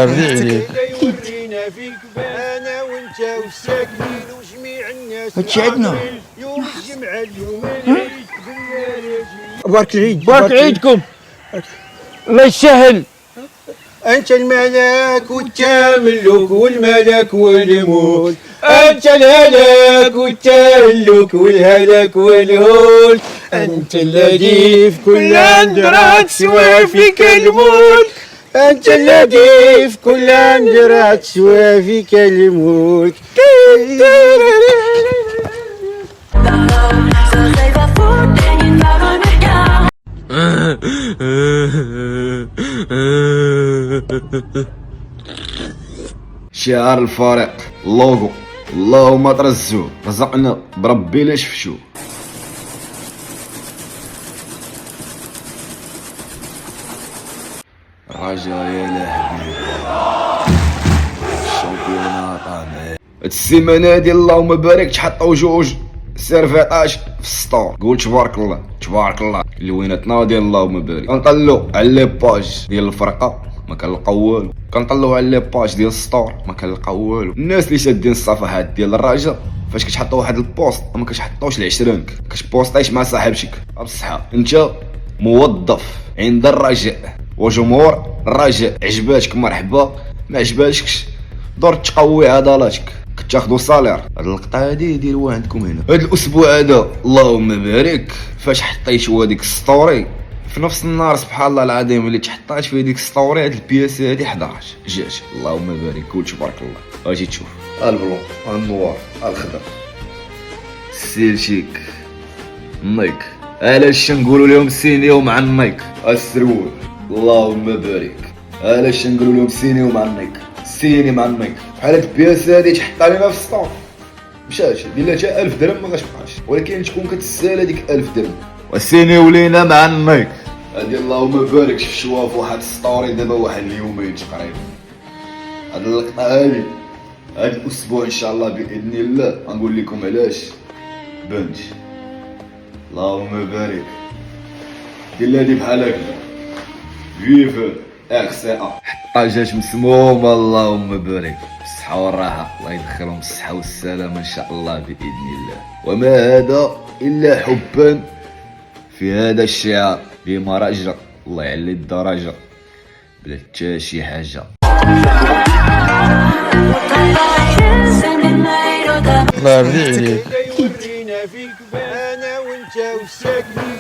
يرضي عليك. يورينا فيك انا وانت والساكنين وجميع الناس هادشي عندنا. يوم الجمعة اليوم العيد بارك العيد بارك عيدكم. الله يسهل. أنت الملك والتملك والملك والملك، أنت الهلك والتهلك والهلك والهول، أنت الذي في كل أندرة سوى فيك الملك، أنت الذي في كل أندرة سوى فيك الملك. شعار الفريق، اللوغو، اللهم ترزو، رزقنا بربي لا شفتو. رجاء يا لحبيب الشامبيونات هاد السيمانه ديال اللهم بارك تحطوا جوج سيرفيطاج في السطور. قول تبارك الله تبارك الله. لويناتنا ديال اللهم بارك كنطلو على لي باج ديال الفرقه ما كنلقاو والو، كنطلعوا على لي باج ديال السطور ما كنلقاو والو. الناس اللي شادين الصفحات ديال الرجاء فاش كتحطوا واحد البوست ما كتحطوش لعشرانك، كتبوستيش مع صاحبتك بصحه. انت موظف عند الرجاء وجمهور الرجاء، عجباتك مرحبا، ما عجباتكش دور تقوي عضلاتك كتاخدو صالير. هاد اللقطه هادي ديروها عندكم هنا. هاد الاسبوع هذا اللهم بارك فاش حطيتو هاديك ستوري في نفس النهار سبحان الله العظيم اللي تحطات في هذيك ستوري، هاد البياسه هادي 11 جات. اللهم بارك قول تبارك الله. اجي تشوف البلون النوار الخضر السيل شيك النايك. علاش نقولوا لهم سينيو مع النايك السرول؟ اللهم بارك. علاش نقولوا لهم سينيو مع النايك؟ سيني مع النايك بحال هاد البياسه هادي تحطها لينا في السطور مشاش دير لها 1000 درهم ما غتبقاش، ولكن تكون كتسال هذيك 1000 درهم. وسيني ولينا مع النايك هادي اللهم بارك. شفتوها في واحد ستوري دابا واحد اليومين تقريبا. هاد اللقطه هادي هاد الاسبوع ان شاء الله باذن الله غنقول لكم علاش بنت. اللهم بارك. دير لها هادي بحال هكا فيف اكسا حطها جات مسمومه. اللهم بارك بالصحه والراحه، الله يدخلهم بالصحه والسلامه ان شاء الله باذن الله. وما هذا الا حبا في هذا الشعار ديما رجاء، الله يعلي الدرجه بلا حتى شي حاجه. الله يرضي عليك. يورينا فيك انا وانت والساكنين